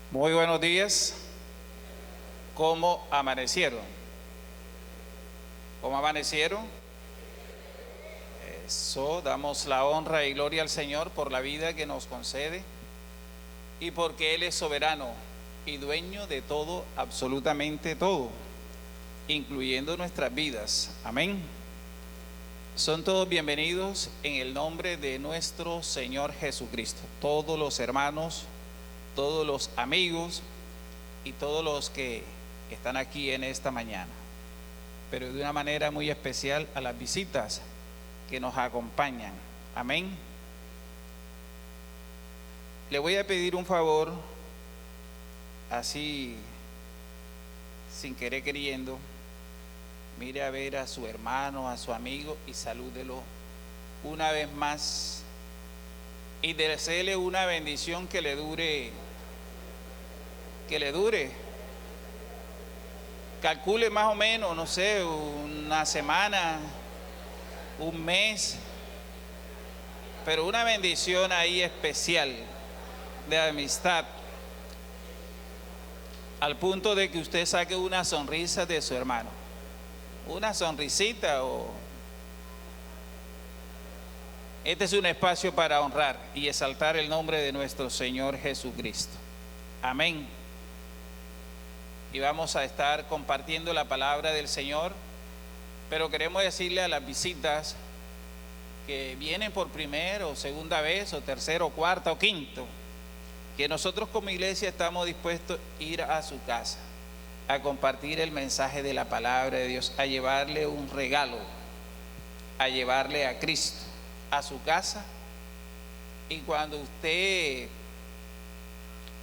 Muy buenos días. ¿Cómo amanecieron? ¿Cómo amanecieron? Eso, damos la honra y gloria al Señor por la vida que nos concede y porque Él es soberano y dueño de todo, absolutamente todo, incluyendo nuestras vidas. Amén. Son todos bienvenidos en el nombre de nuestro Señor Jesucristo. Todos los hermanos, todos los amigos y todos los que están aquí en esta mañana, pero de una manera muy especial a las visitas que nos acompañan. Amén. Le voy a pedir un favor, así sin querer queriendo. Mire a ver a su hermano, a su amigo y salúdelo una vez más y deséele una bendición que le dure. Calcule más o menos, no sé, una semana, un mes, pero una bendición ahí especial de amistad, al punto de que usted saque una sonrisa de su hermano, una sonrisita. Este es un espacio para honrar y exaltar el nombre de nuestro Señor Jesucristo. Amén. Y vamos a estar compartiendo la palabra del Señor, pero queremos decirle a las visitas que vienen por primera o segunda vez o tercera o cuarta o quinto, que nosotros como iglesia estamos dispuestos a ir a su casa a compartir el mensaje de la palabra de Dios, a llevarle un regalo, a llevarle a Cristo a su casa. Y cuando usted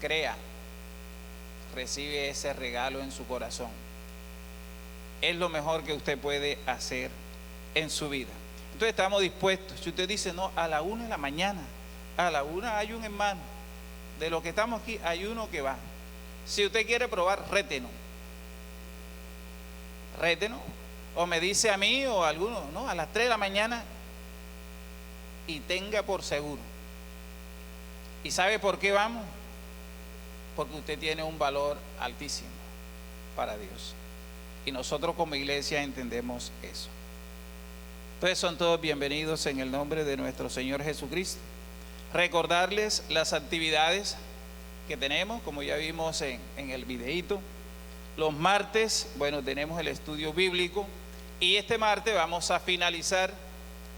crea, recibe ese regalo en su corazón, es lo mejor que usted puede hacer en su vida. Entonces estamos dispuestos. Si usted dice, no, a la 1 de la mañana, a la 1 hay un hermano, de los que estamos aquí hay uno que va. Si usted quiere probar, rétenos, o me dice a mí o a alguno, no, a las 3 de la mañana, y tenga por seguro. ¿Y sabe por qué vamos? Porque usted tiene un valor altísimo para Dios. Y nosotros como iglesia entendemos eso. Entonces son todos bienvenidos en el nombre de nuestro Señor Jesucristo. Recordarles las actividades que tenemos, como ya vimos en el videíto. Los martes, bueno, tenemos el estudio bíblico. Y este martes vamos a finalizar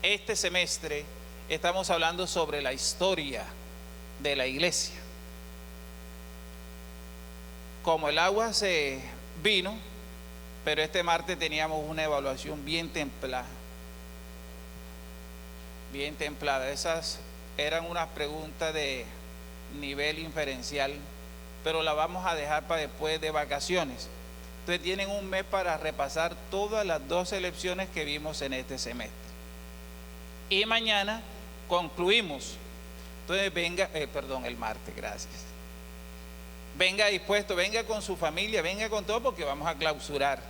este semestre. Estamos hablando sobre la historia de la iglesia. Como el agua se vino, pero este martes teníamos una evaluación bien templada. Esas eran unas preguntas de nivel inferencial, pero la vamos a dejar para después de vacaciones. Entonces tienen un mes para repasar todas las 12 lecciones que vimos en este semestre. Y mañana concluimos. Entonces el martes, gracias. Venga dispuesto, venga con su familia, venga con todo, porque vamos a clausurar.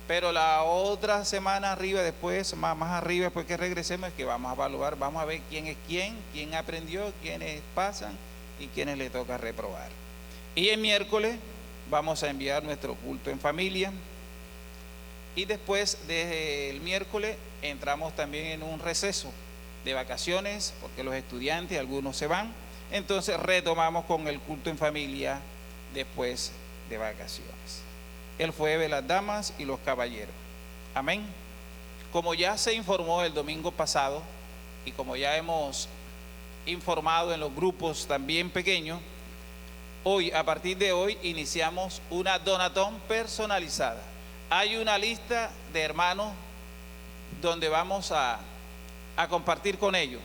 Pero la otra semana arriba, después, más arriba, después que regresemos, es que vamos a evaluar, vamos a ver quién es quién aprendió, quiénes pasan y quiénes le toca reprobar. Y el miércoles vamos a enviar nuestro culto en familia. Y después del miércoles entramos también en un receso de vacaciones, porque los estudiantes, algunos se van. Entonces retomamos con el culto en familia después de vacaciones. El jueves las damas y los caballeros. Amén. Como ya se informó el domingo pasado y como ya hemos informado en los grupos también pequeños, hoy, a partir de hoy, iniciamos una donatón personalizada. Hay una lista de hermanos donde vamos a compartir con ellos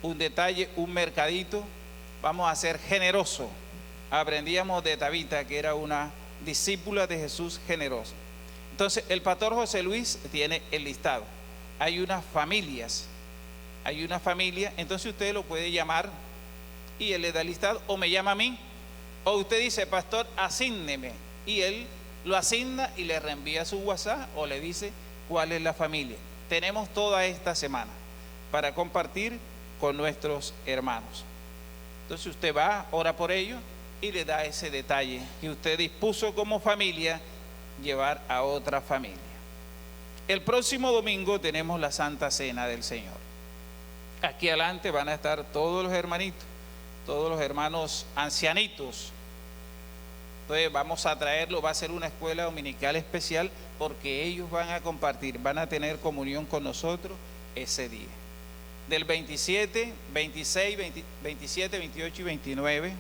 un detalle, un mercadito. Vamos a ser generosos. Aprendíamos de Tabita, que era una discípula de Jesús generosa. Entonces el pastor José Luis tiene el listado. Hay unas familias, entonces usted lo puede llamar y él le da el listado, o me llama a mí, o usted dice, pastor, asígneme, y él lo asigna y le reenvía su WhatsApp o le dice cuál es la familia. Tenemos toda esta semana para compartir con nuestros hermanos. Entonces usted va, ora por ellos y le da ese detalle que usted dispuso como familia llevar a otra familia. El próximo domingo tenemos la Santa Cena del Señor. Aquí adelante van a estar todos los hermanitos, todos los hermanos ancianitos. Entonces vamos a traerlo, va a ser una escuela dominical especial porque ellos van a compartir, van a tener comunión con nosotros ese día. Del 27, 26, 27, 28 y 29,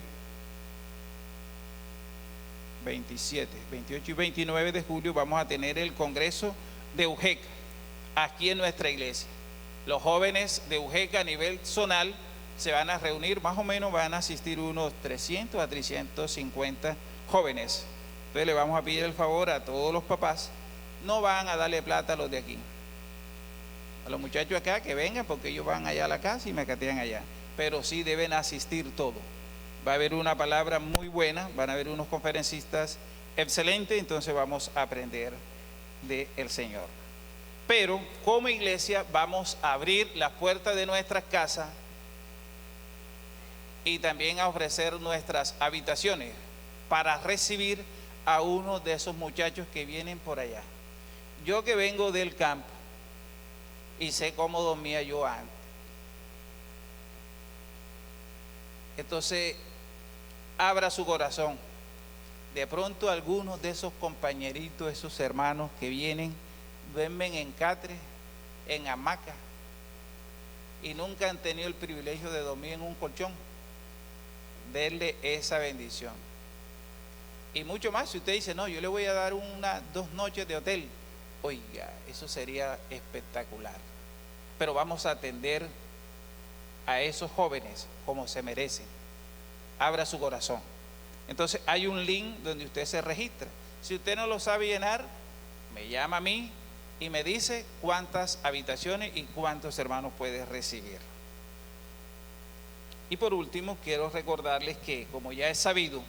27, 28 y 29 de julio vamos a tener el Congreso de UJECA aquí en nuestra iglesia. Los jóvenes de UJECA a nivel zonal se van a reunir, más o menos van a asistir unos 300 a 350 jóvenes. Entonces le vamos a pedir el favor a todos los papás, no van a darle plata a los de aquí, a los muchachos acá que vengan porque ellos van allá a la casa y me catean allá, pero sí deben asistir todos. Va a haber una palabra muy buena, van a haber unos conferencistas excelentes, entonces vamos a aprender del Señor. Pero como iglesia vamos a abrir las puertas de nuestras casas y también a ofrecer nuestras habitaciones para recibir a uno de esos muchachos que vienen por allá. Yo que vengo del campo y sé cómo dormía yo antes. Entonces, abra su corazón. De pronto algunos de esos compañeritos, esos hermanos que vienen, duermen en catre, en hamaca, y nunca han tenido el privilegio de dormir en un colchón. Denle esa bendición. Y mucho más, si usted dice, no, yo le voy a dar 2 noches de hotel. Oiga, eso sería espectacular. Pero vamos a atender a esos jóvenes como se merecen. Abra su corazón. Entonces hay un link donde usted se registra. Si usted no lo sabe llenar, me llama a mí y me dice cuántas habitaciones y cuántos hermanos puede recibir. Y por último, quiero recordarles que, como ya es sabido,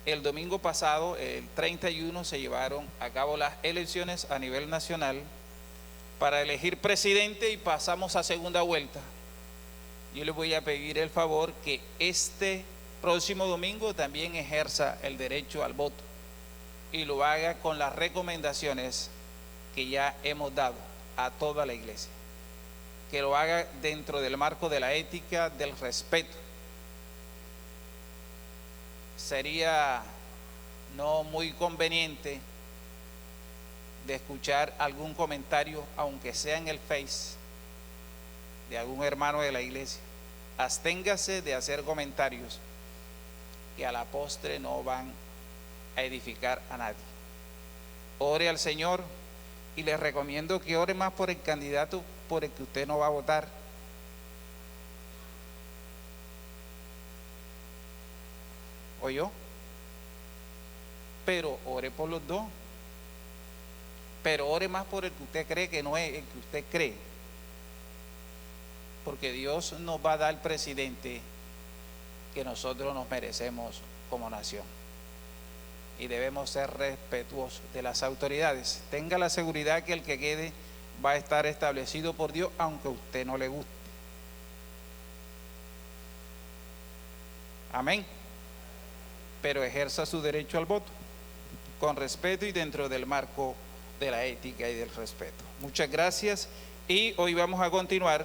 el domingo pasado, el 31, se llevaron a cabo las elecciones a nivel nacional para elegir presidente y pasamos a segunda vuelta. Yo les voy a pedir el favor que este próximo domingo también ejerza el derecho al voto y lo haga con las recomendaciones que ya hemos dado a toda la iglesia. Que lo haga dentro del marco de la ética, del respeto. Sería no muy conveniente de escuchar algún comentario, aunque sea en el Face, de algún hermano de la iglesia. Absténgase de hacer comentarios que a la postre no van a edificar a nadie. Ore al Señor y les recomiendo que ore más por el candidato por el que usted no va a votar. ¿Oyó? Pero ore por los dos. Pero ore más por el que usted cree que no es el que usted cree. Porque Dios nos va a dar el presidente que nosotros nos merecemos como nación. Y debemos ser respetuosos de las autoridades. Tenga la seguridad que el que quede va a estar establecido por Dios, aunque a usted no le guste. Amén. Pero ejerza su derecho al voto con respeto y dentro del marco de la ética y del respeto. Muchas gracias. Y hoy vamos a continuar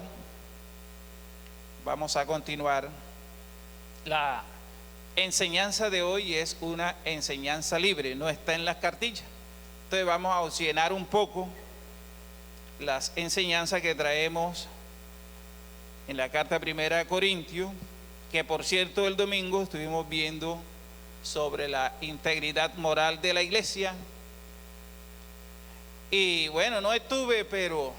la enseñanza de hoy. Es una enseñanza libre, no está en las cartillas. Entonces vamos a oxigenar un poco las enseñanzas que traemos en la carta primera de Corintios, que por cierto el domingo estuvimos viendo sobre la integridad moral de la iglesia. Y bueno, no estuve, pero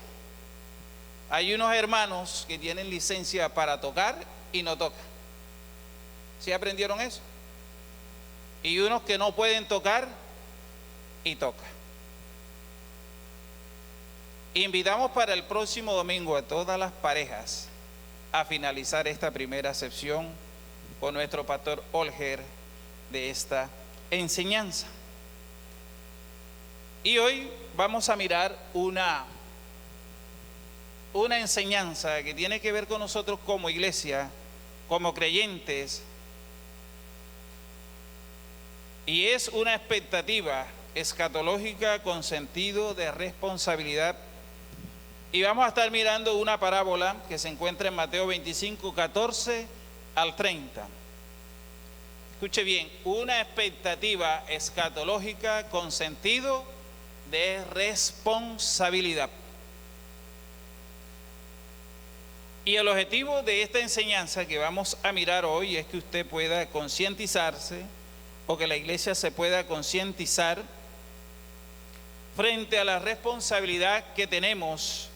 hay unos hermanos que tienen licencia para tocar y no tocan. ¿Sí aprendieron eso? Y unos que no pueden tocar y tocan. Invitamos para el próximo domingo a todas las parejas a finalizar esta primera sección con nuestro pastor Olger de esta enseñanza. Y hoy vamos a mirar una enseñanza que tiene que ver con nosotros como iglesia, como creyentes, y es una expectativa escatológica con sentido de responsabilidad. Y vamos a estar mirando una parábola que se encuentra en Mateo 25, 14 al 30. Escuche bien, una expectativa escatológica con sentido de responsabilidad. Y el objetivo de esta enseñanza que vamos a mirar hoy es que usted pueda concientizarse, o que la iglesia se pueda concientizar frente a la responsabilidad que tenemos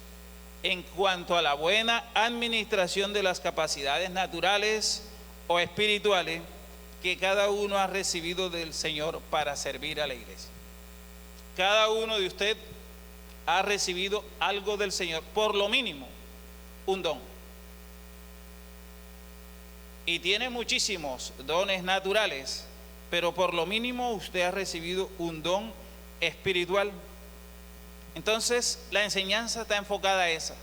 en cuanto a la buena administración de las capacidades naturales o espirituales que cada uno ha recibido del Señor para servir a la iglesia. Cada uno de ustedes ha recibido algo del Señor, por lo mínimo, un don. Y tiene muchísimos dones naturales, pero por lo mínimo usted ha recibido un don espiritual. Entonces, la enseñanza está enfocada a esa,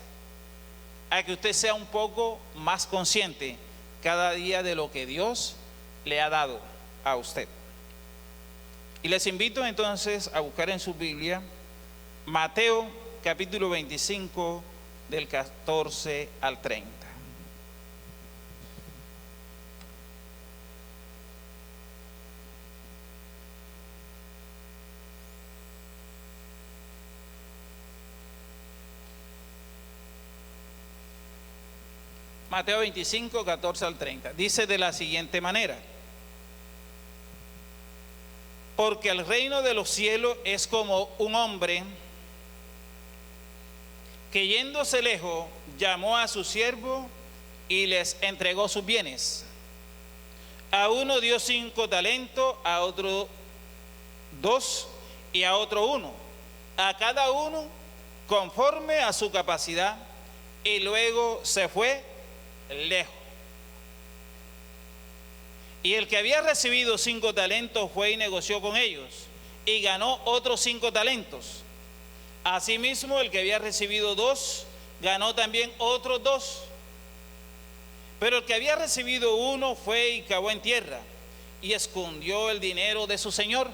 a que usted sea un poco más consciente cada día de lo que Dios le ha dado a usted. Y les invito entonces a buscar en su Biblia Mateo capítulo 25 del 14 al 30. Mateo 25, 14 al 30. Dice de la siguiente manera: porque el reino de los cielos es como un hombre que yéndose lejos llamó a su siervo y les entregó sus bienes. A uno dio 5 talentos, a otro 2 y a otro 1, a cada uno conforme a su capacidad, y luego se fue lejos. Y el que había recibido 5 talentos fue y negoció con ellos y ganó otros 5 talentos. Asimismo, el que había recibido 2 ganó también otros 2. Pero el que había recibido 1 fue y cavó en tierra y escondió el dinero de su señor.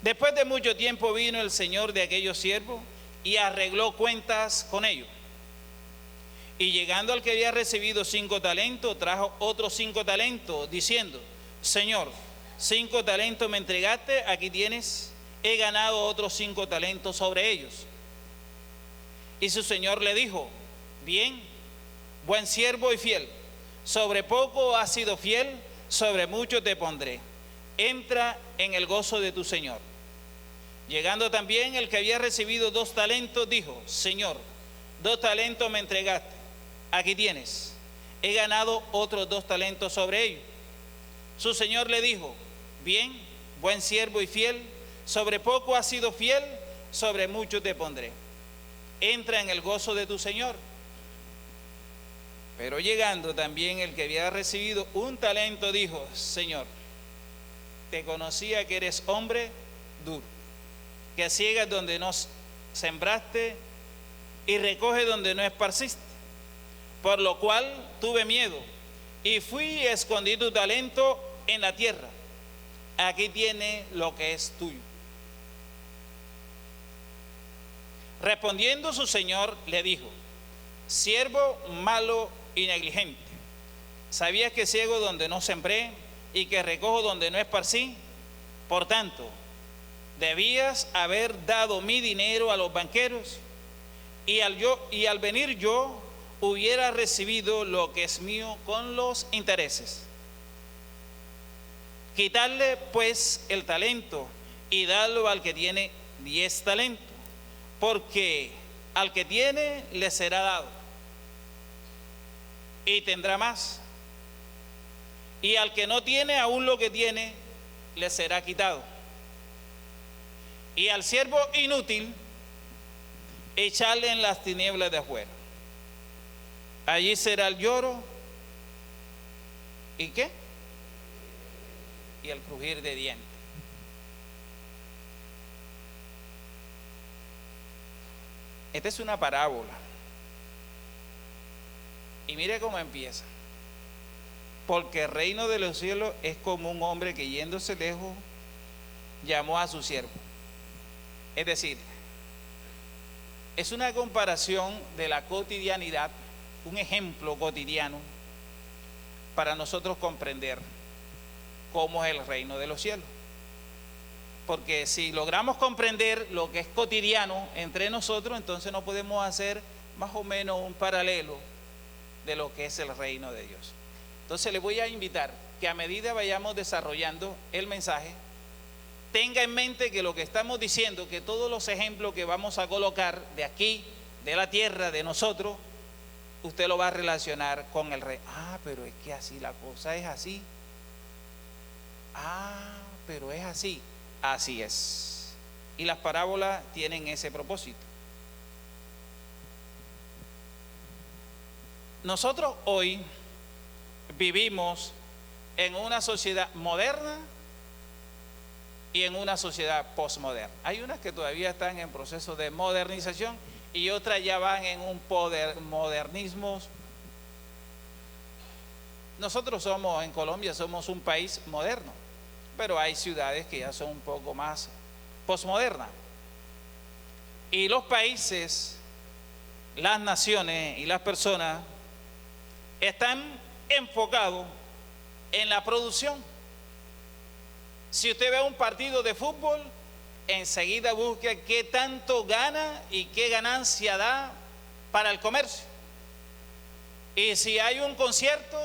Después de mucho tiempo vino el señor de aquellos siervos y arregló cuentas con ellos. Y llegando al que había recibido 5 talentos, trajo otros 5 talentos, diciendo: Señor, 5 talentos me entregaste, aquí tienes, he ganado otros 5 talentos sobre ellos. Y su señor le dijo: bien, buen siervo y fiel, sobre poco has sido fiel, sobre mucho te pondré, entra en el gozo de tu señor. Llegando también el que había recibido 2 talentos, dijo: Señor, 2 talentos me entregaste, aquí tienes, he ganado otros 2 talentos sobre ellos. Su señor le dijo: bien, buen siervo y fiel, sobre poco has sido fiel, sobre mucho te pondré, entra en el gozo de tu señor. Pero llegando también el que había recibido 1 talento, dijo: Señor, te conocía que eres hombre duro, que ciegas donde no sembraste y recoges donde no esparciste. Por lo cual tuve miedo y fui y escondí tu talento en la tierra. Aquí tiene lo que es tuyo. Respondiendo su señor le dijo: siervo malo y negligente, ¿sabías que ciego donde no sembré y que recojo donde no esparcí? Por tanto, debías haber dado mi dinero a los banqueros, y al venir yo hubiera recibido lo que es mío con los intereses. Quitarle pues el talento y darlo al que tiene 10 talentos, porque al que tiene le será dado y tendrá más, y al que no tiene, aún lo que tiene le será quitado. Y al siervo inútil echarle en las tinieblas de afuera. Allí será el lloro y ¿qué? Y el crujir de dientes. Esta es una parábola. Y mire cómo empieza. porque el reino de los cielos es como un hombre que yéndose lejos llamó a su siervo. Es decir, es una comparación de la cotidianidad, un ejemplo cotidiano para nosotros comprender cómo es el reino de los cielos. Porque si logramos comprender lo que es cotidiano entre nosotros, entonces no podemos hacer más o menos un paralelo de lo que es el reino de Dios. Entonces les voy a invitar que a medida vayamos desarrollando el mensaje, tenga en mente que lo que estamos diciendo, que todos los ejemplos que vamos a colocar de aquí, de la tierra, de nosotros, usted lo va a relacionar con el reino. Ah, pero es que así la cosa es así. Ah, pero es así. Así es. Y las parábolas tienen ese propósito. Nosotros hoy vivimos en una sociedad moderna y en una sociedad posmoderna. Hay unas que todavía están en proceso de modernización y otras ya van en un modernismo. Nosotros en Colombia somos un país moderno, pero hay ciudades que ya son un poco más posmodernas. Y los países, las naciones y las personas están enfocados en la producción. Si usted ve un partido de fútbol, enseguida busca qué tanto gana y qué ganancia da para el comercio. Y si hay un concierto,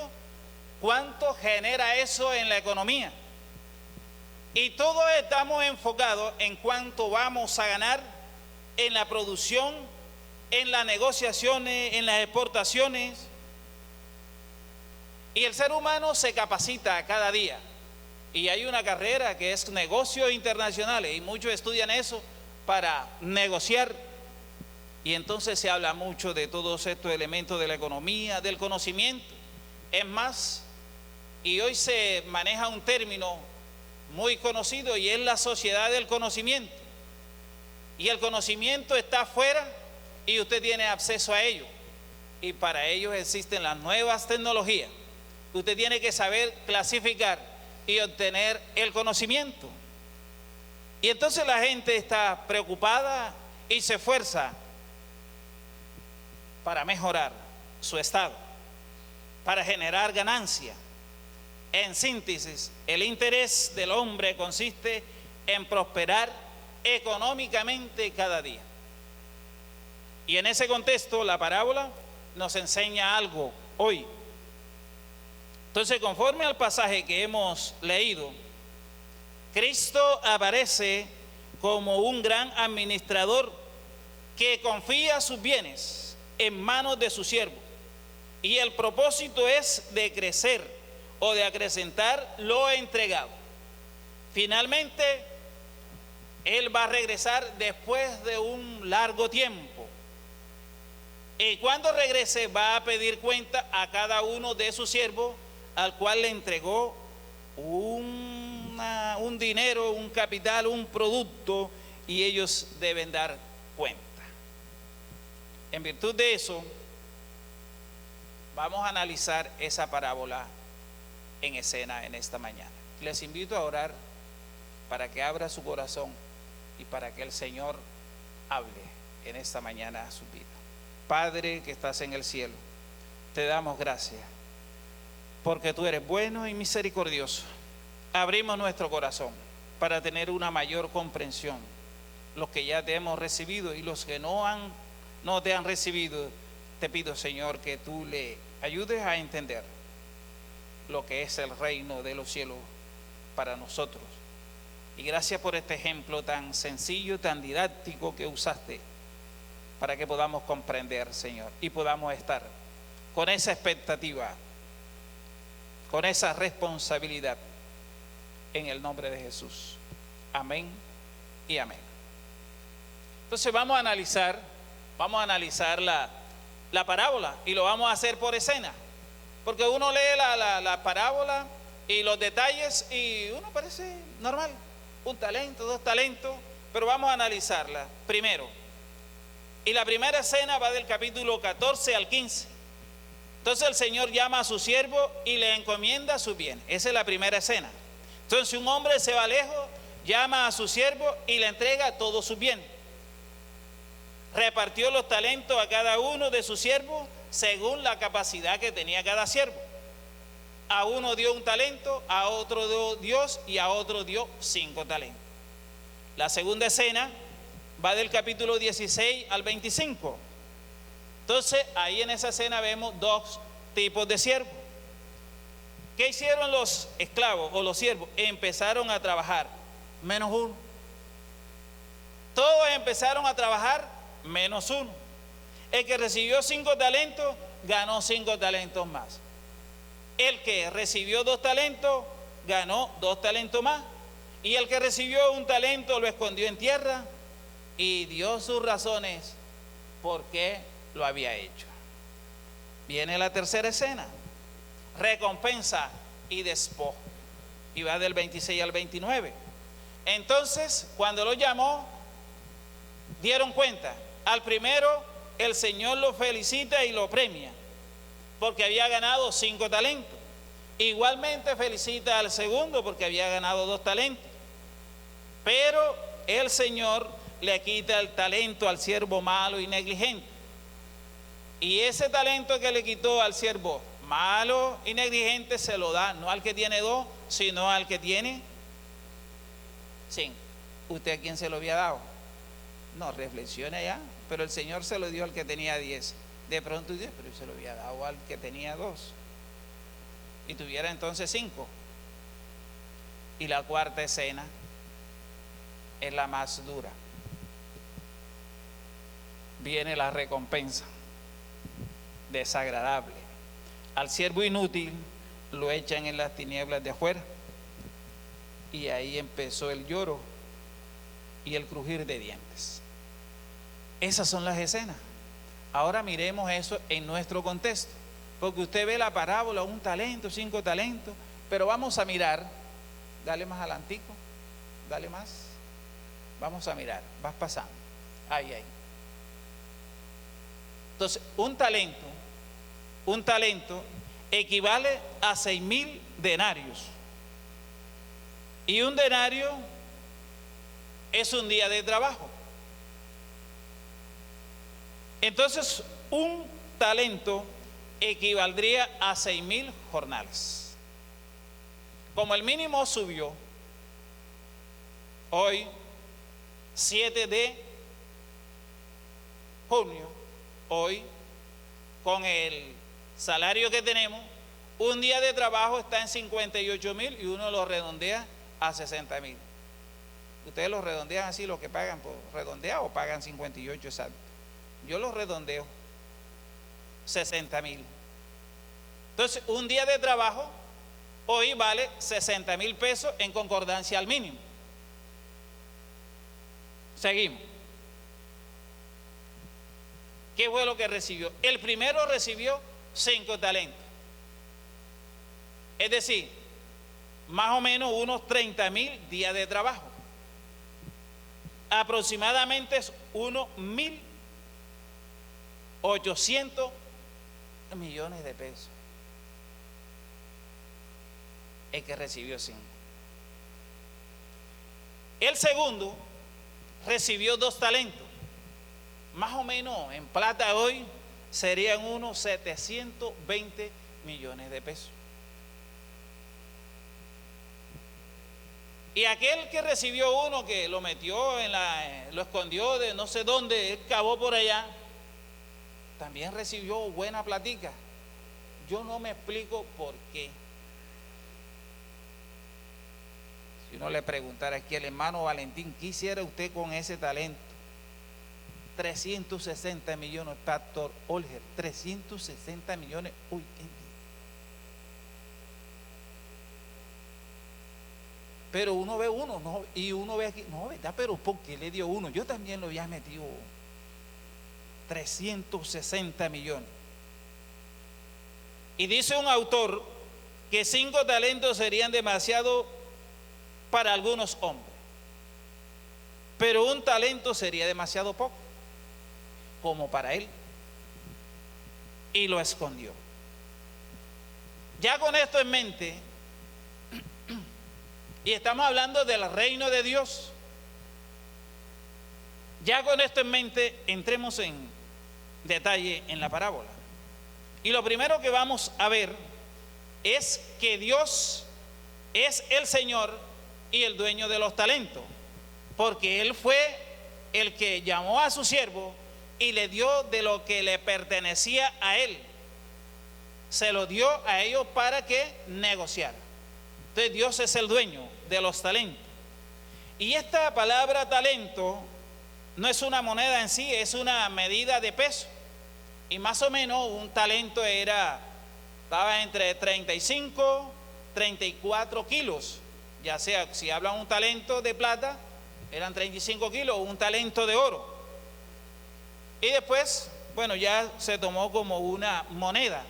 ¿cuánto genera eso en la economía? Y todos estamos enfocados en cuánto vamos a ganar en la producción, en las negociaciones, en las exportaciones. Y el ser humano se capacita cada día. Y hay una carrera que es negocios internacionales y muchos estudian eso para negociar. Y entonces se habla mucho de todos estos elementos de la economía, del conocimiento. Es más, y hoy se maneja un término muy conocido y es la sociedad del conocimiento. Y el conocimiento está afuera y usted tiene acceso a ello. Y para ello existen las nuevas tecnologías. Usted tiene que saber clasificar y obtener el conocimiento. Y entonces la gente está preocupada y se esfuerza para mejorar su estado, para generar ganancia. En síntesis, el interés del hombre consiste en prosperar económicamente cada día. Y en ese contexto, la parábola nos enseña algo hoy. Entonces, conforme al pasaje que hemos leído, Cristo aparece como un gran administrador que confía sus bienes en manos de su siervo. Y el propósito es de crecer o de acrecentar lo entregado. Finalmente, Él va a regresar después de un largo tiempo. Y cuando regrese va a pedir cuenta a cada uno de sus siervos, al cual le entregó un dinero, un capital, un producto, y ellos deben dar cuenta. En virtud de eso, vamos a analizar esa parábola en escena en esta mañana. Les invito a orar para que abra su corazón y para que el Señor hable en esta mañana a su vida. Padre que estás en el cielo, te damos gracias porque tú eres bueno y misericordioso. Abrimos nuestro corazón para tener una mayor comprensión. Los que ya te hemos recibido y los que no te han recibido, te pido, Señor, que tú le ayudes a entender lo que es el reino de los cielos para nosotros. Y gracias por este ejemplo tan sencillo, tan didáctico que usaste para que podamos comprender, Señor, y podamos estar con esa expectativa, con esa responsabilidad, en el nombre de Jesús. Amén y amén. Entonces vamos a analizar la parábola y lo vamos a hacer por escena, porque uno lee la parábola y los detalles y uno parece normal, un talento, dos talentos, pero vamos a analizarla primero. Y la primera escena va del capítulo 14 al 15. Entonces el Señor llama a su siervo y le encomienda su bien. Esa es la primera escena. Entonces un hombre se va lejos, llama a su siervo y le entrega todo su bien. Repartió los talentos a cada uno de sus siervos según la capacidad que tenía cada siervo. A uno dio un talento, a otro dio Dios y a otro dio 5 talentos. La segunda escena va del capítulo 16 al 25. Entonces ahí en esa escena vemos 2 tipos de siervos. ¿Qué hicieron los esclavos o los siervos? Empezaron a trabajar, menos uno. Todos empezaron a trabajar, menos uno. El que recibió 5 talentos, ganó 5 talentos más. El que recibió 2 talentos, ganó 2 talentos más. Y el que recibió 1 talento, lo escondió en tierra y dio sus razones por qué lo había hecho. Viene la tercera escena, recompensa y despojo, y va del 26 al 29. Entonces, cuando lo llamó, dieron cuenta. Al primero, el Señor lo felicita y lo premia, porque había ganado 5 talentos. Igualmente felicita al segundo, porque había ganado 2 talentos. Pero el Señor le quita el talento al siervo malo y negligente. Y ese talento que le quitó al siervo malo y negligente se lo da no al que tiene 2, sino al que tiene 5. ¿Usted a quién se lo había dado? No, reflexione ya. Pero el Señor se lo dio al que tenía 10. De pronto dice, pero se lo había dado al que tenía 2. Y tuviera entonces 5. Y la cuarta escena es la más dura. Viene la recompensa. Desagradable. Al siervo inútil lo echan en las tinieblas de afuera. Y ahí empezó el lloro y el crujir de dientes. Esas son las escenas. Ahora miremos eso en nuestro contexto, porque usted ve la parábola, 1 talento, 5 talentos, pero vamos a mirar, dale más adelantico, dale más, vamos a mirar, vas pasando, ahí. Entonces, un talento equivale a 6,000 denarios, y un denario es un día de trabajo. Entonces, un talento equivaldría a 6,000 jornales. Como el mínimo subió, hoy, 7 de junio, hoy, con el salario que tenemos, un día de trabajo está en 58,000 y uno lo redondea a 60,000. Ustedes lo redondean así, lo que pagan por redondear, o pagan 58 exacto. Yo los redondeo 60,000. Entonces, un día de trabajo hoy vale 60,000 pesos en concordancia al mínimo. Seguimos. ¿Qué fue lo que recibió? El primero recibió 5 talentos. Es decir, más o menos unos 30,000 días de trabajo. Aproximadamente es unos 1.800 millones de pesos. El que recibió 5. El segundo recibió 2 talentos. Más o menos en plata hoy serían unos 720 millones de pesos. Y aquel que recibió 1, que lo metió lo escondió de no sé dónde, él cavó por allá, también recibió buena platica. Yo no me explico por qué. Si uno le preguntara aquí al hermano Valentín, ¿qué hiciera usted con ese talento? 360 millones, Pastor Olger, 360 millones hoy en día. Pero uno ve uno, no, y uno ve aquí, no, ¿verdad? Pero ¿por qué le dio 1? Yo también lo había metido 360 millones. Y dice un autor que 5 talentos serían demasiado para algunos hombres, pero 1 talento sería demasiado poco, como para él, y lo escondió. Ya con esto en mente, y estamos hablando del reino de Dios, ya con esto en mente, entremos en detalle en la parábola. Y lo primero que vamos a ver es que Dios es el Señor y el dueño de los talentos, porque Él fue el que llamó a su siervo y le dio de lo que le pertenecía a Él. Se lo dio a ellos para que negociara. Entonces Dios es el dueño de los talentos. Y esta palabra talento no es una moneda en sí, es una medida de peso. Y más o menos un talento estaba entre 35, 34 kilos. Ya sea, si hablan un talento de plata, eran 35 kilos, o un talento de oro. Y después, bueno, ya se tomó como una moneda.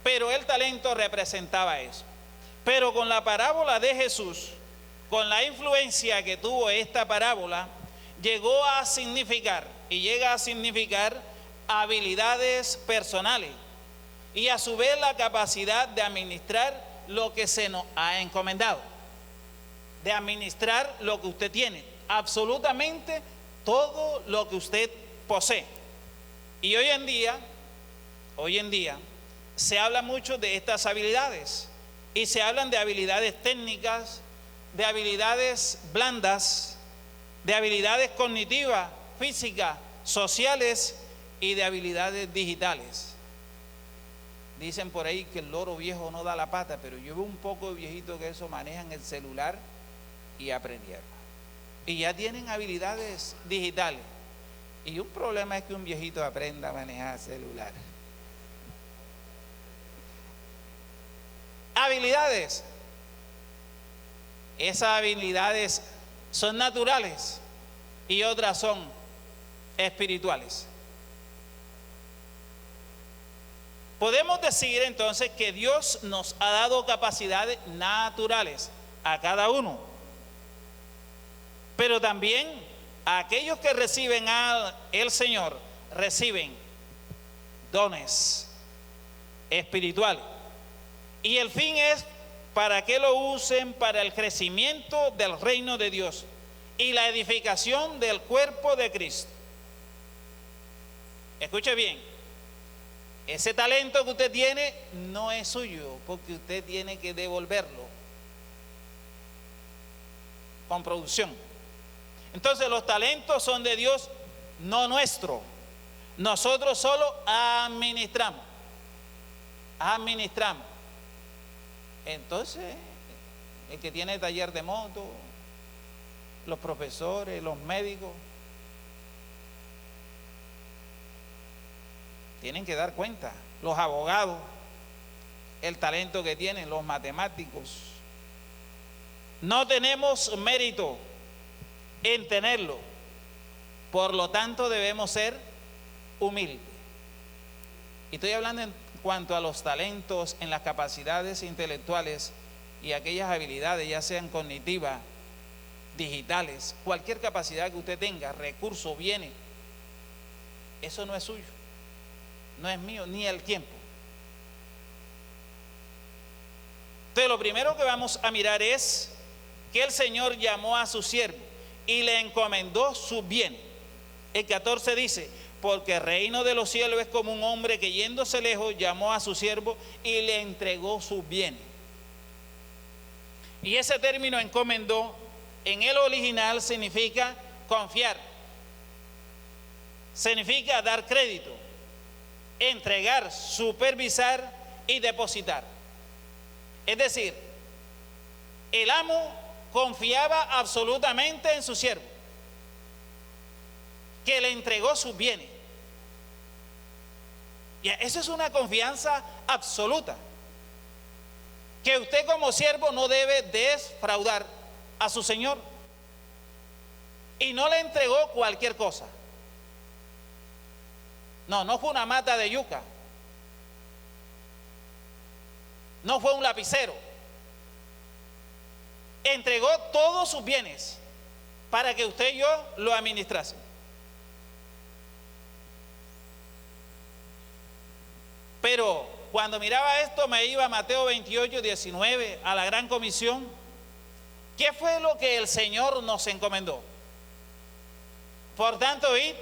Pero el talento representaba eso. Pero con la parábola de Jesús, con la influencia que tuvo esta parábola, llegó a significar y llega a significar habilidades personales y a su vez la capacidad de administrar lo que se nos ha encomendado, de administrar lo que usted tiene, absolutamente todo lo que usted posee. Y hoy en día se habla mucho de estas habilidades y se hablan de habilidades técnicas, de habilidades blandas, de habilidades cognitivas, físicas, sociales y de habilidades digitales. Dicen por ahí que el loro viejo no da la pata, pero yo veo un poco de viejitos que eso manejan el celular y aprendieron. Y ya tienen habilidades digitales. Y un problema es que un viejito aprenda a manejar celular. Habilidades. Esas habilidades son naturales y otras son espirituales. Podemos decir entonces que Dios nos ha dado capacidades naturales a cada uno, pero también a aquellos que reciben al Señor reciben dones espirituales. Y el fin es para que lo usen para el crecimiento del reino de Dios y la edificación del cuerpo de Cristo. Escuche bien, ese talento que usted tiene no es suyo, porque usted tiene que devolverlo con producción. Entonces los talentos son de Dios, no nuestro. Nosotros solo administramos. Entonces, el que tiene taller de moto, los profesores, los médicos, tienen que dar cuenta. Los abogados, el talento que tienen, los matemáticos. No tenemos mérito en tenerlo. Por lo tanto, debemos ser humildes. Y estoy hablando en cuanto a los talentos, en las capacidades intelectuales y aquellas habilidades, ya sean cognitivas, digitales, cualquier capacidad que usted tenga, recurso, bienes, eso no es suyo, no es mío, ni el tiempo. Entonces, lo primero que vamos a mirar es que el Señor llamó a su siervo y le encomendó sus bienes. El 14 dice: porque el reino de los cielos es como un hombre que yéndose lejos llamó a su siervo y le entregó sus bienes. Y ese término encomendó en el original significa confiar, significa dar crédito, entregar, supervisar y depositar. Es decir, el amo confiaba absolutamente en su siervo, que le entregó sus bienes. Y eso es una confianza absoluta, que usted como siervo no debe defraudar a su señor. Y no le entregó cualquier cosa. No fue una mata de yuca, no fue un lapicero. Entregó todos sus bienes para que usted y yo lo administrase. Pero cuando miraba esto me iba a Mateo 28, 19, a la gran comisión. ¿Qué fue lo que el Señor nos encomendó? Por tanto, id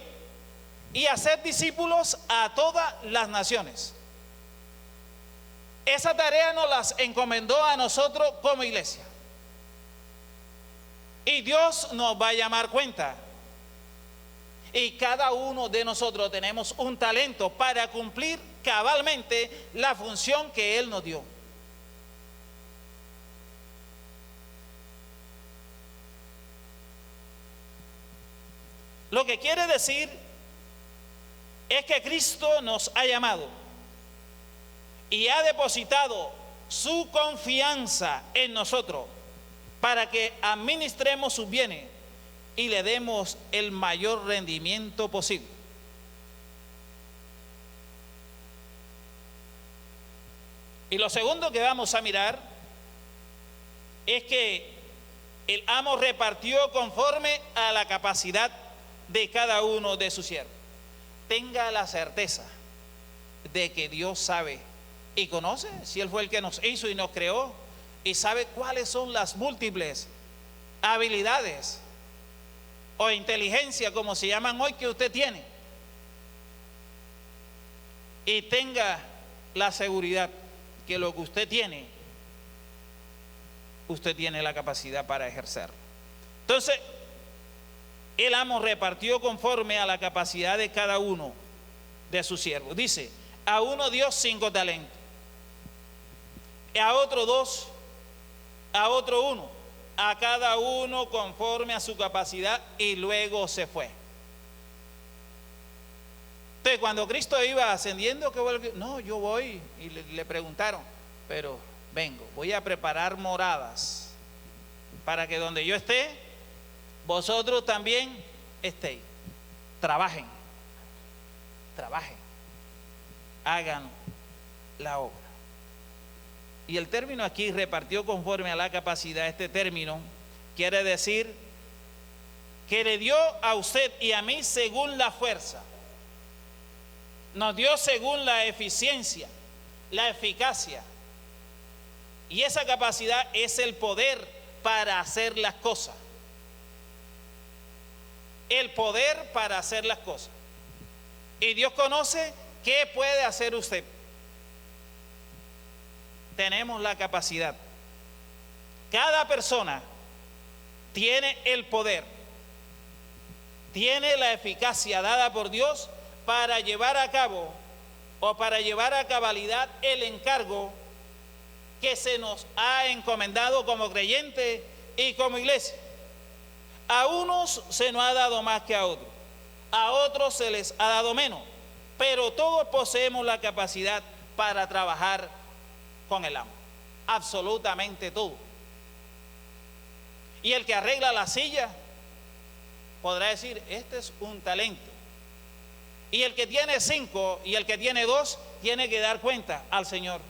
y hacer discípulos a todas las naciones. Esa tarea nos las encomendó a nosotros como iglesia. Y Dios nos va a llamar cuenta. Y cada uno de nosotros tenemos un talento para cumplir cabalmente la función que Él nos dio. Lo que quiere decir es que Cristo nos ha llamado y ha depositado su confianza en nosotros para que administremos sus bienes y le demos el mayor rendimiento posible. Y lo segundo que vamos a mirar es que el amo repartió conforme a la capacidad de cada uno de sus siervos. Tenga la certeza de que Dios sabe y conoce, si Él fue el que nos hizo y nos creó, y sabe cuáles son las múltiples habilidades o inteligencia, como se llaman hoy, que usted tiene. Y tenga la seguridad que lo que usted tiene la capacidad para ejercerlo. Entonces, el amo repartió conforme a la capacidad de cada uno de sus siervos. Dice, a uno dio 5 talentos, a otro 2, a otro 1, a cada uno conforme a su capacidad, y luego se fue. Entonces, cuando Cristo iba ascendiendo, no, yo voy, y le preguntaron, pero vengo, voy a preparar moradas para que donde yo esté, vosotros también estéis. Trabajen, hagan la obra. Y el término aquí, repartió conforme a la capacidad, este término quiere decir que le dio a usted y a mí según la fuerza, nos dio según la eficiencia, la eficacia, y esa capacidad es el poder para hacer las cosas. El poder para hacer las cosas. Y Dios conoce qué puede hacer usted. Tenemos la capacidad. Cada persona tiene el poder, tiene la eficacia dada por Dios para llevar a cabo o para llevar a cabalidad el encargo que se nos ha encomendado como creyente y como iglesia. A unos se nos ha dado más que a otros, a otros se les ha dado menos, pero todos poseemos la capacidad para trabajar con el amo, absolutamente todo. Y el que arregla la silla podrá decir, este es un talento. Y el que tiene 5 y el que tiene 2 tiene que dar cuenta al Señor.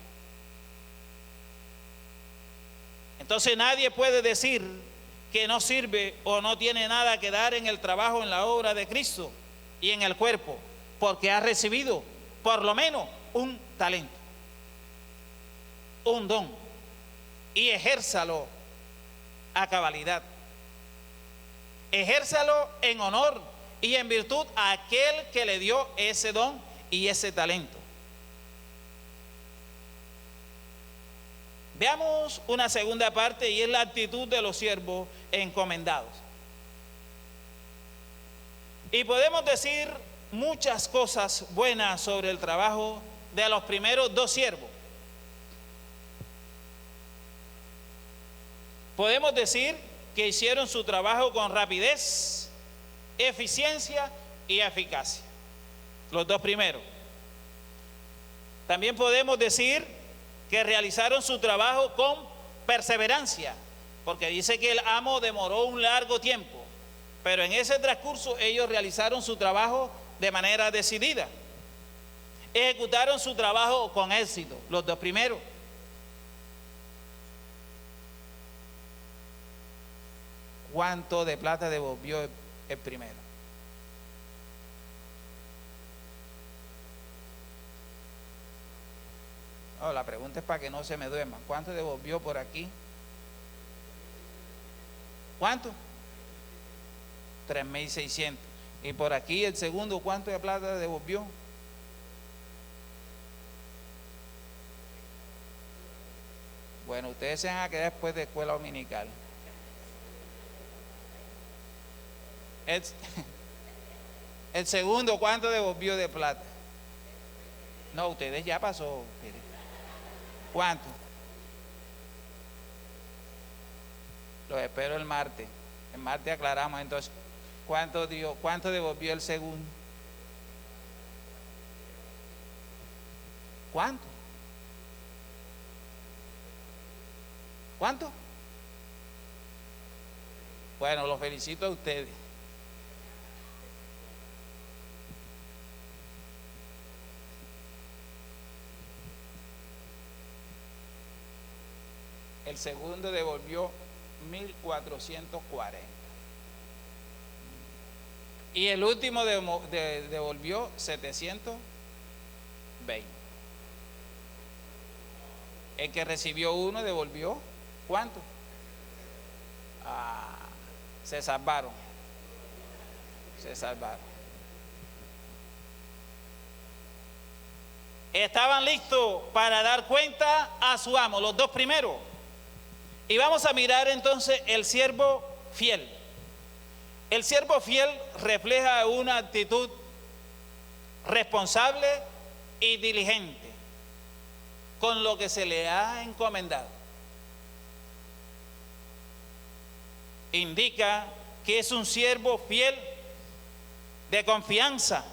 Entonces nadie puede decir que no sirve o no tiene nada que dar en el trabajo, en la obra de Cristo y en el cuerpo, porque ha recibido por lo menos un talento, un don, y ejérzalo a cabalidad. Ejérzalo en honor y en virtud a aquel que le dio ese don y ese talento. Veamos una segunda parte, y es la actitud de los siervos encomendados. Y podemos decir muchas cosas buenas sobre el trabajo de los primeros 2 siervos. Podemos decir que hicieron su trabajo con rapidez, eficiencia y eficacia. Los 2 primeros. También podemos decir que realizaron su trabajo con perseverancia, porque dice que el amo demoró un largo tiempo, pero en ese transcurso ellos realizaron su trabajo de manera decidida. Ejecutaron su trabajo con éxito, los 2 primeros. ¿Cuánto de plata devolvió el primero? No, la pregunta es para que no se me duerma. ¿Cuánto devolvió por aquí? ¿Cuánto? 3.600. Y por aquí el segundo, ¿cuánto de plata devolvió? Bueno, ustedes se van a quedar después de escuela dominical. El segundo, ¿cuánto devolvió de plata? No, ustedes ya pasó. ¿Cuánto? Los espero el martes. El martes aclaramos entonces. ¿Cuánto dio? ¿Cuánto devolvió el segundo? ¿Cuánto? ¿Cuánto? Bueno, los felicito a ustedes. El segundo devolvió 1.440. Y el último devolvió 720. El que recibió uno devolvió, ¿cuánto? Se salvaron. Se salvaron. Estaban listos para dar cuenta a su amo, los dos primeros. Y vamos a mirar entonces el siervo fiel. El siervo fiel refleja una actitud responsable y diligente con lo que se le ha encomendado. Indica que es un siervo fiel, de confianza,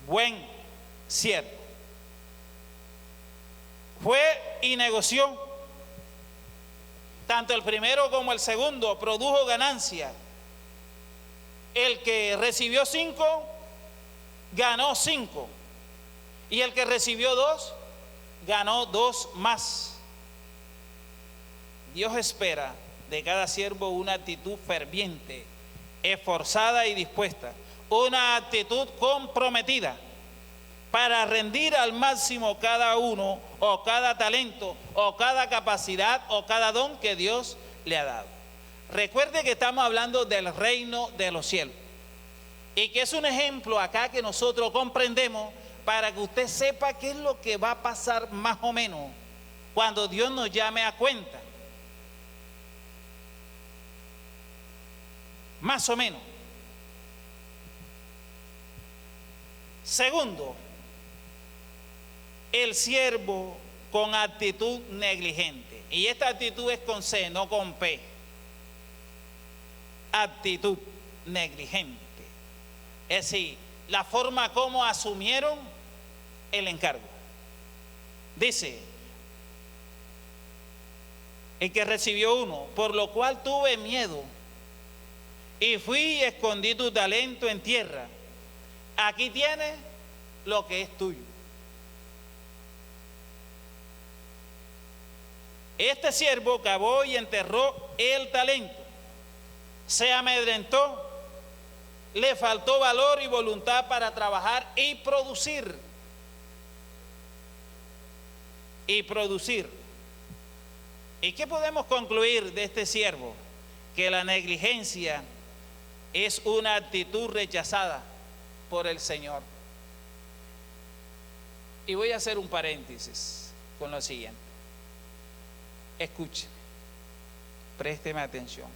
buen siervo. Fue y negoció. Tanto el primero como el segundo produjo ganancia. El que recibió 5 ganó 5, y el que recibió 2 ganó 2 más. Dios espera de cada siervo una actitud ferviente, esforzada y dispuesta, una actitud comprometida para rendir al máximo cada uno, o cada talento, o cada capacidad, o cada don que Dios le ha dado. Recuerde que estamos hablando del reino de los cielos, y que es un ejemplo acá que nosotros comprendemos para que usted sepa qué es lo que va a pasar más o menos cuando Dios nos llame a cuenta. Más o menos. Segundo, el siervo con actitud negligente. Y esta actitud es con C, no con P. Actitud negligente. Es decir, la forma como asumieron el encargo. Dice, el que recibió 1, por lo cual tuve miedo y fui y escondí tu talento en tierra. Aquí tienes lo que es tuyo. Este siervo cavó y enterró el talento, se amedrentó, le faltó valor y voluntad para trabajar y producir. ¿Y qué podemos concluir de este siervo? Que la negligencia es una actitud rechazada por el Señor. Y voy a hacer un paréntesis con lo siguiente. Escúcheme, présteme atención,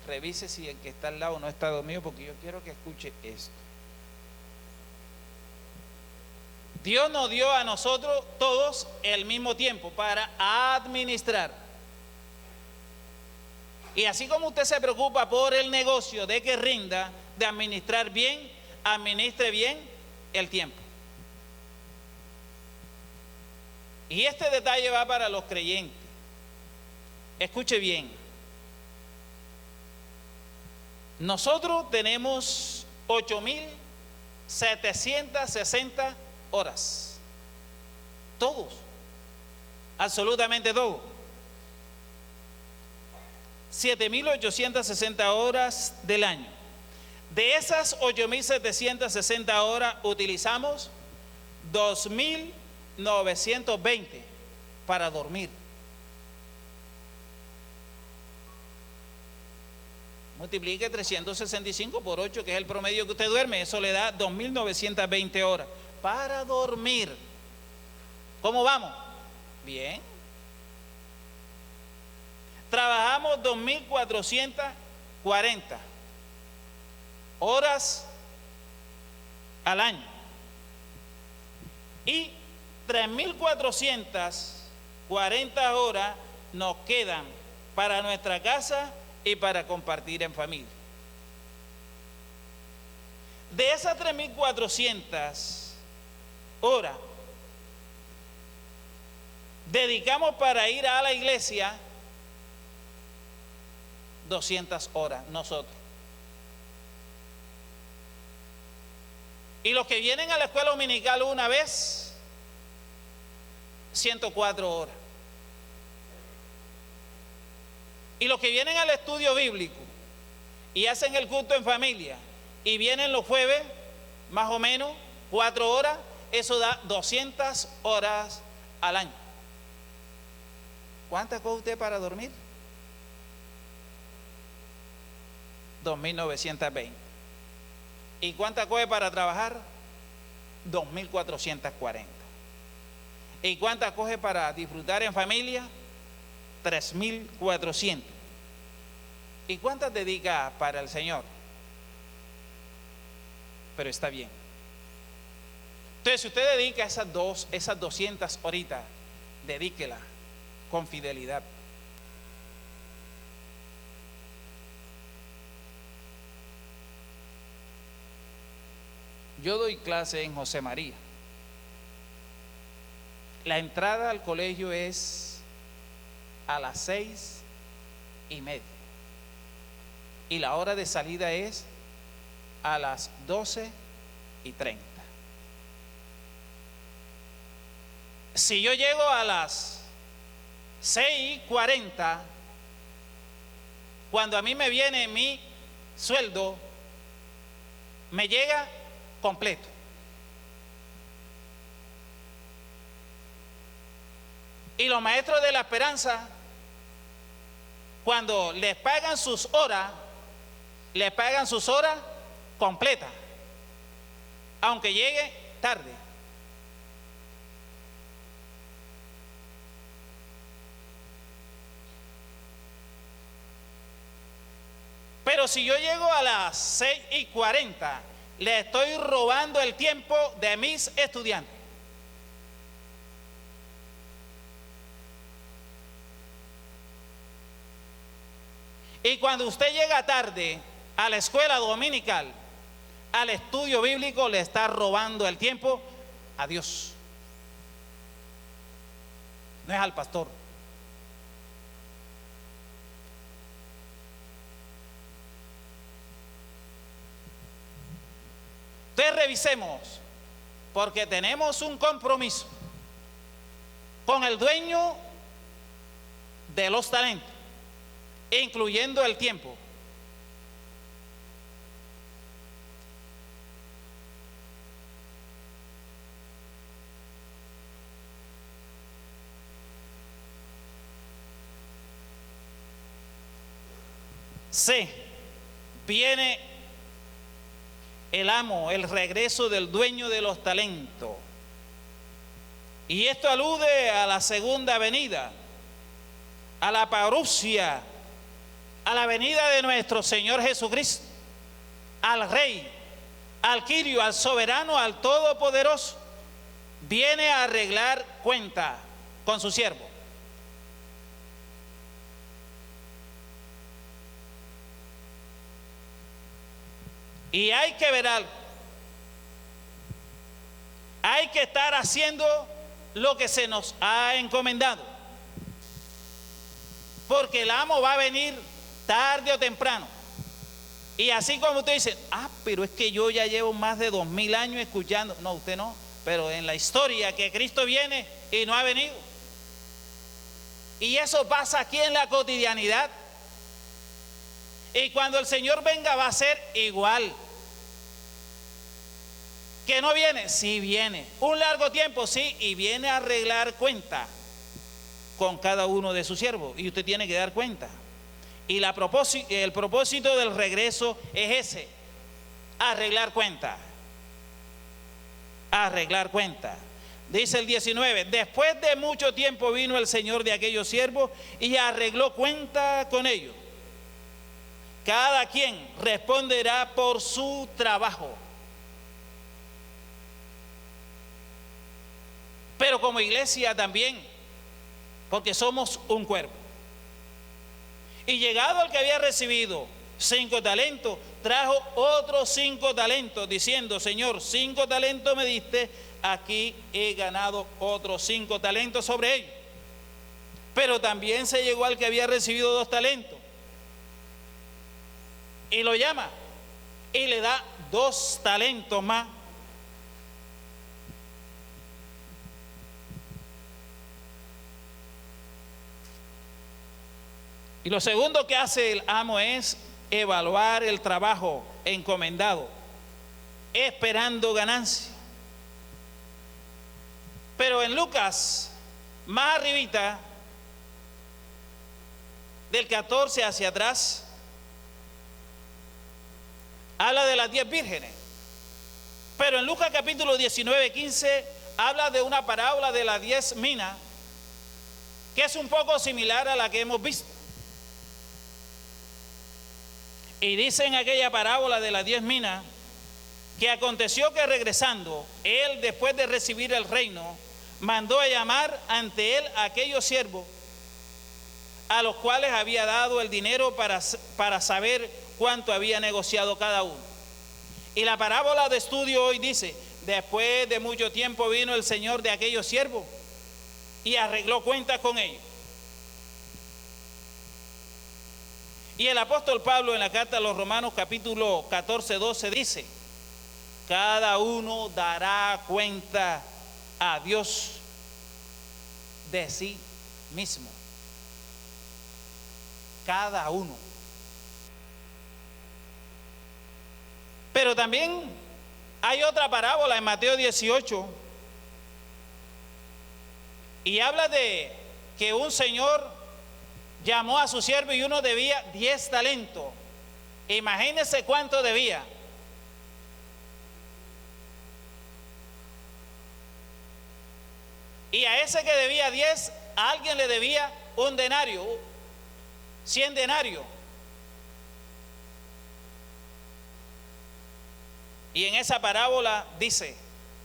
revise si el que está al lado no está dormido, porque yo quiero que escuche esto. Dios nos dio a nosotros todos el mismo tiempo para administrar. Y así como usted se preocupa por el negocio de que rinda, de administrar bien, administre bien el tiempo. Y este detalle va para los creyentes. Escuche bien. Nosotros tenemos 8.760 horas. Todos. Absolutamente todos. 7.860 horas del año. De esas 8.760 horas utilizamos 2.920 para dormir. Multiplique 365 por 8, que es el promedio que usted duerme. Eso le da 2.920 horas para dormir. ¿Cómo vamos? Bien. Trabajamos 2.440 horas al año. Y 3.440 horas nos quedan para nuestra casa y para compartir en familia. De esas 3.400 horas, dedicamos para ir a la iglesia 200 horas nosotros. Y los que vienen a la escuela dominical una vez, 104 horas. Y los que vienen al estudio bíblico y hacen el culto en familia y vienen los jueves, más o menos 4 horas, eso da 200 horas al año. ¿Cuántas coge usted para dormir? 2.920. ¿Y cuántas coge para trabajar? 2.440. ¿Y cuántas coge para disfrutar en familia? 3.400. ¿Y cuántas dedica para el Señor? Pero está bien. Entonces, si usted dedica esas 200 horitas, dedíquela con fidelidad. Yo doy clase en José María. La entrada al colegio es a las 6:30 y la hora de salida es a las 12:30. Si yo llego a las 6:40, cuando a mí me viene mi sueldo, me llega completo. Y los maestros de la esperanza, cuando les pagan sus horas completas, aunque llegue tarde. Pero si yo llego a las 6:40, le estoy robando el tiempo de mis estudiantes. Y cuando usted llega tarde a la escuela dominical, al estudio bíblico, le está robando el tiempo a Dios. No es al pastor. Entonces revisemos, porque tenemos un compromiso con el dueño de los talentos, incluyendo el tiempo. C. Viene el amo, el regreso del dueño de los talentos. Y esto alude a la segunda venida, a la parusia, a la venida de nuestro Señor Jesucristo, al Rey, al Quirio, al soberano, al todopoderoso. Viene a arreglar cuenta con su siervo. Y hay que ver algo. Hay que estar haciendo lo que se nos ha encomendado. Porque el amo va a venir tarde o temprano. Y así como usted dice, pero es que yo ya llevo más de 2000 años escuchando. No, usted no. Pero en la historia que Cristo viene y no ha venido. Y eso pasa aquí en la cotidianidad. Y cuando el Señor venga va a ser igual. ¿Que no viene? Sí viene. Un largo tiempo, sí, y viene a arreglar cuenta con cada uno de sus siervos. Y usted tiene que dar cuenta. Y el propósito del regreso es ese: arreglar cuenta. Arreglar cuenta. Dice el 19: después de mucho tiempo vino el Señor de aquellos siervos y arregló cuenta con ellos. Cada quien responderá por su trabajo. Pero como iglesia también, porque somos un cuerpo. Y llegado el que había recibido 5 talentos, trajo otros 5 talentos, diciendo: Señor, 5 talentos me diste, aquí he ganado otros 5 talentos sobre ellos. Pero también se llegó al que había recibido 2 talentos, y lo llama, y le da 2 talentos más. Y lo segundo que hace el amo es evaluar el trabajo encomendado, esperando ganancia. Pero en Lucas, más arribita, del 14 hacia atrás, habla de las 10 vírgenes. Pero en Lucas capítulo 19, 15, habla de una parábola de las 10 minas, que es un poco similar a la que hemos visto. Y dice en aquella parábola de las 10 minas que aconteció que regresando, él, después de recibir el reino, mandó a llamar ante él a aquellos siervos a los cuales había dado el dinero para saber cuánto había negociado cada uno. Y la parábola de estudio hoy dice: después de mucho tiempo vino el Señor de aquellos siervos y arregló cuentas con ellos. Y el apóstol Pablo en la carta a los Romanos capítulo 14, 12 dice: cada uno dará cuenta a Dios de sí mismo. Cada uno. Pero también hay otra parábola en Mateo 18 y habla de que un señor llamó a su siervo y uno debía 10 talentos. Imagínense cuánto debía. Y a ese que debía 10, a alguien le debía un denario, 100 denarios. Y en esa parábola dice,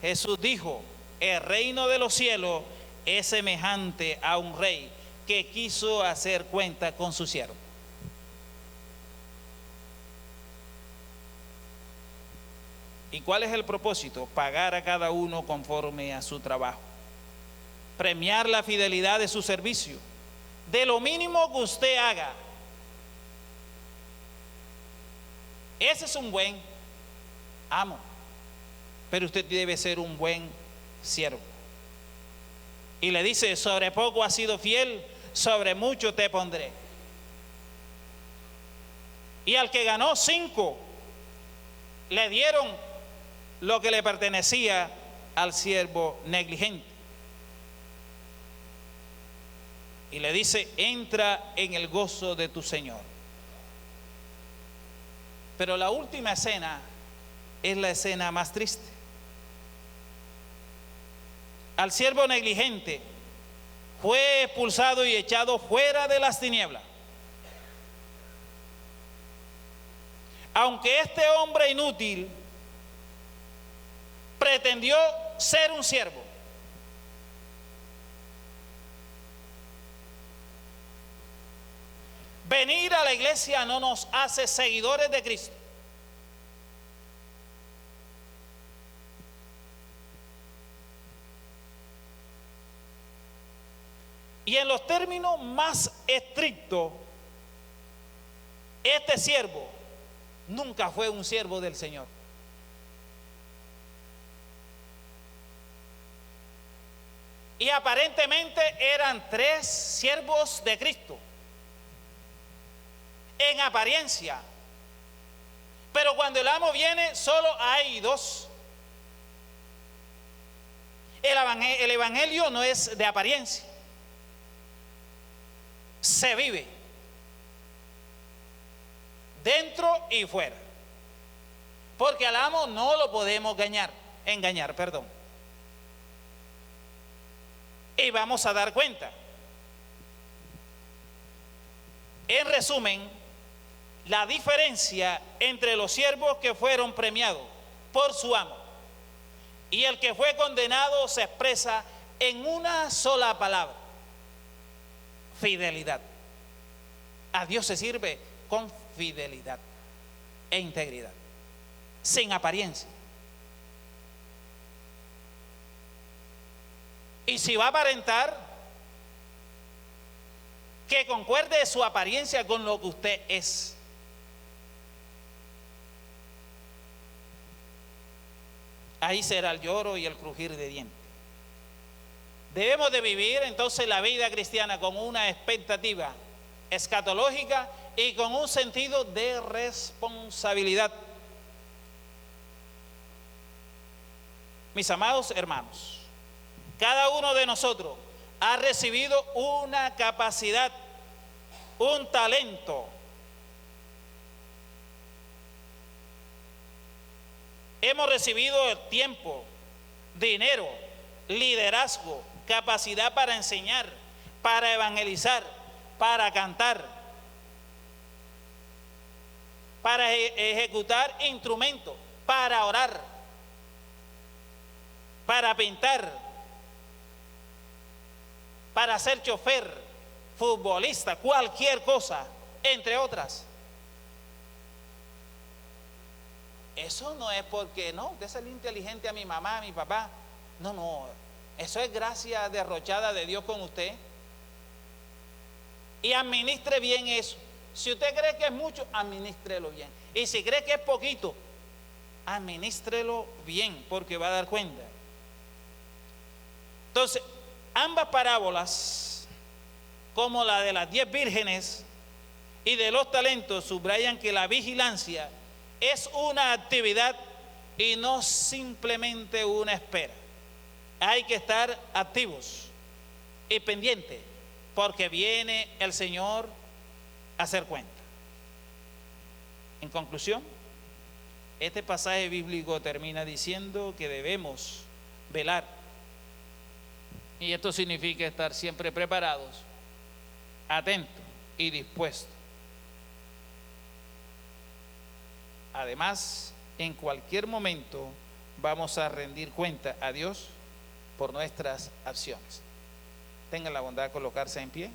Jesús dijo: el reino de los cielos es semejante a un rey que quiso hacer cuenta con su siervo. ¿Y cuál es el propósito? Pagar a cada uno conforme a su trabajo. Premiar la fidelidad de su servicio. De lo mínimo que usted haga. Ese es un buen amo. Pero usted debe ser un buen siervo. Y le dice: sobre poco has sido fiel, sobre mucho te pondré. Y al que ganó 5, le dieron lo que le pertenecía al siervo negligente. Y le dice: entra en el gozo de tu Señor. Pero la última escena es la escena más triste. Al siervo negligente fue expulsado y echado fuera de las tinieblas. Aunque este hombre inútil pretendió ser un siervo, venir a la iglesia no nos hace seguidores de Cristo. Y en los términos más estrictos, este siervo nunca fue un siervo del Señor. Y aparentemente eran 3 siervos de Cristo. en apariencia. Pero cuando el amo viene, solo hay dos. El evangelio no es de apariencia, se vive dentro y fuera, porque al amo no lo podemos engañar, perdón. Y vamos a dar cuenta. En resumen, la diferencia entre los siervos que fueron premiados por su amo y el que fue condenado se expresa en una sola palabra: fidelidad. A Dios se sirve con fidelidad e integridad, sin apariencia. Y si va a aparentar, que concuerde su apariencia con lo que usted es. Ahí será el lloro y el crujir de dientes. Debemos de vivir entonces la vida cristiana con una expectativa escatológica y con un sentido de responsabilidad. Mis amados hermanos, cada uno de nosotros ha recibido una capacidad, un talento. Hemos recibido el tiempo, dinero, liderazgo, capacidad para enseñar, para evangelizar, para cantar, para ejecutar instrumentos, para orar, para pintar, para ser chofer, futbolista, cualquier cosa, entre otras. Eso no es porque, no, usted salió inteligente a mi mamá, a mi papá. No, no, eso es gracia derrochada de Dios con usted. Y administre bien eso. Si usted cree que es mucho, administrelo bien. Y si cree que es poquito, administrelo bien, porque va a dar cuenta. Entonces, ambas parábolas, como la de las 10 vírgenes y de los talentos, subrayan que la vigilancia es una actividad y no simplemente una espera. Hay que estar activos y pendientes, porque viene el Señor a hacer cuenta. En conclusión, este pasaje bíblico termina diciendo que debemos velar. Y esto significa estar siempre preparados, atentos y dispuestos. Además, en cualquier momento vamos a rendir cuenta a Dios por nuestras acciones. Tengan la bondad de colocarse en pie.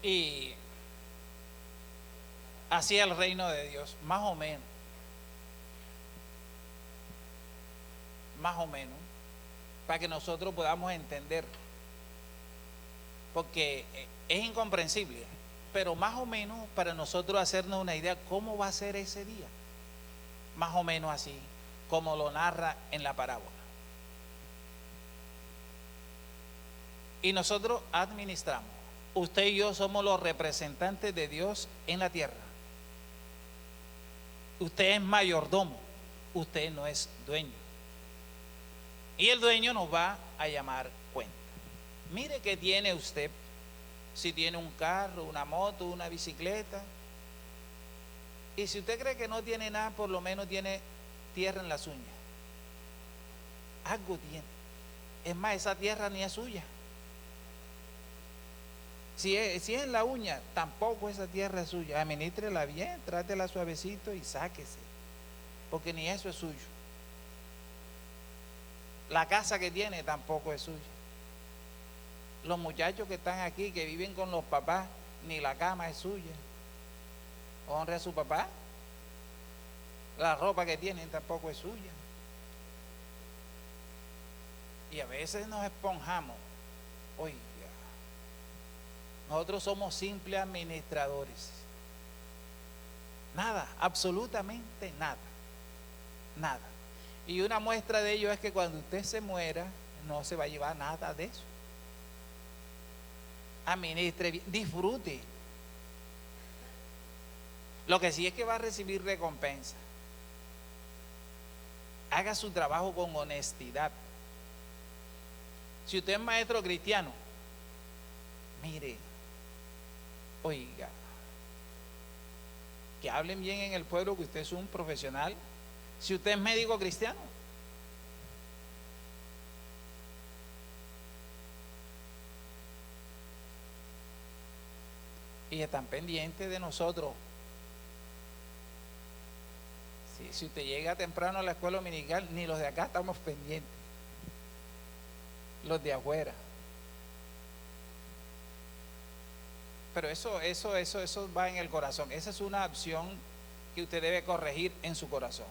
Y hacia el reino de Dios, más o menos, para que nosotros podamos entender, porque es incomprensible, pero más o menos para nosotros hacernos una idea cómo va a ser ese día, más o menos así como lo narra en la parábola. Y nosotros administramos. Usted y yo somos los representantes de Dios en la tierra. Usted es mayordomo, usted no es dueño. Y el dueño nos va a llamar cuenta. Mire qué tiene usted, si tiene un carro, una moto, una bicicleta. Y si usted cree que no tiene nada, por lo menos tiene tierra en las uñas. Algo tiene. Es más, esa tierra ni es suya. Si es en la uña, tampoco esa tierra es suya. Administrela bien, trátela suavecito y sáquese, porque ni eso es suyo. La casa que tiene tampoco es suya. Los muchachos que están aquí, que viven con los papás, ni la cama es suya. Honre a su papá La ropa que tienen tampoco es suya. Y a veces nos esponjamos. Oiga, nosotros somos simples administradores. Nada, absolutamente nada. Nada. Y una muestra de ello es que cuando usted se muera, no se va a llevar nada de eso. Administre bien, disfrute. Lo que sí es que va a recibir recompensa. Haga su trabajo con honestidad. Si usted es maestro cristiano, mire, oiga, que hablen bien en el pueblo que usted es un profesional. Si usted es médico cristiano, y están pendientes de nosotros. Si usted llega temprano a la escuela dominical, ni los de acá estamos pendientes, los de afuera. Pero eso va en el corazón. Esa es una opción que usted debe corregir en su corazón.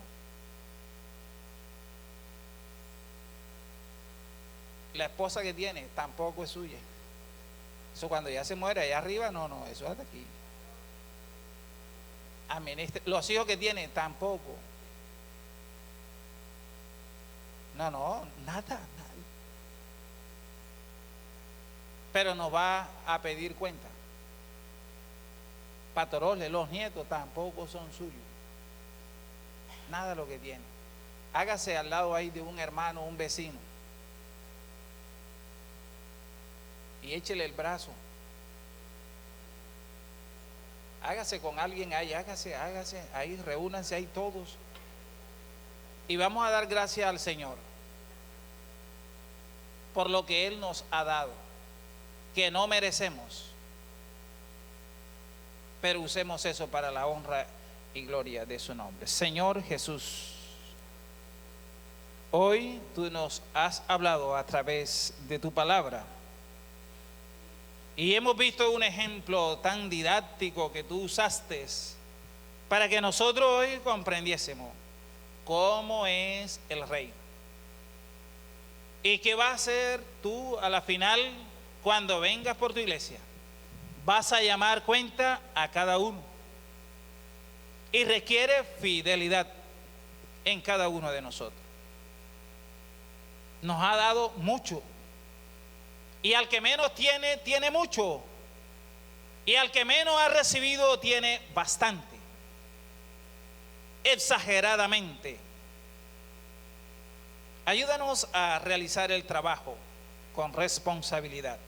La esposa que tiene tampoco es suya. Eso cuando ya se muere allá arriba, no, eso es hasta aquí. Administre. Los hijos que tiene tampoco. Nada. Pero nos va a pedir cuenta. Patroles, los nietos tampoco son suyos. Nada lo que tiene. Hágase al lado ahí de un hermano, un vecino, y échele el brazo. Hágase con alguien ahí, hágase ahí, reúnanse ahí todos. Y vamos a dar gracias al Señor por lo que Él nos ha dado, que no merecemos, pero usemos eso para la honra y gloria de su nombre. Señor Jesús, hoy tú nos has hablado a través de tu palabra. Y hemos visto un ejemplo tan didáctico que tú usaste para que nosotros hoy comprendiésemos cómo es el reino. ¿Y qué vas a hacer tú a la final cuando vengas por tu iglesia? Vas a llamar cuenta a cada uno. Y requiere fidelidad en cada uno de nosotros. Nos ha dado mucho. Y al que menos tiene, tiene mucho. Y al que menos ha recibido, tiene bastante. Exageradamente. Ayúdanos a realizar el trabajo con responsabilidad.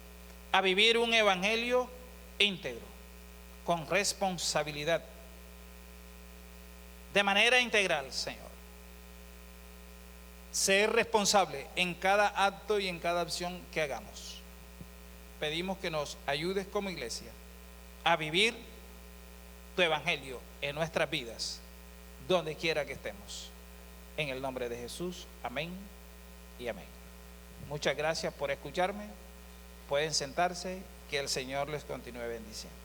A vivir un evangelio íntegro, con responsabilidad. De manera integral, Señor. Ser responsable en cada acto y en cada acción que hagamos. Pedimos que nos ayudes como iglesia a vivir tu evangelio en nuestras vidas, donde quiera que estemos. En el nombre de Jesús, amén y amén. Muchas gracias por escucharme. Pueden sentarse, que el Señor les continúe bendiciendo.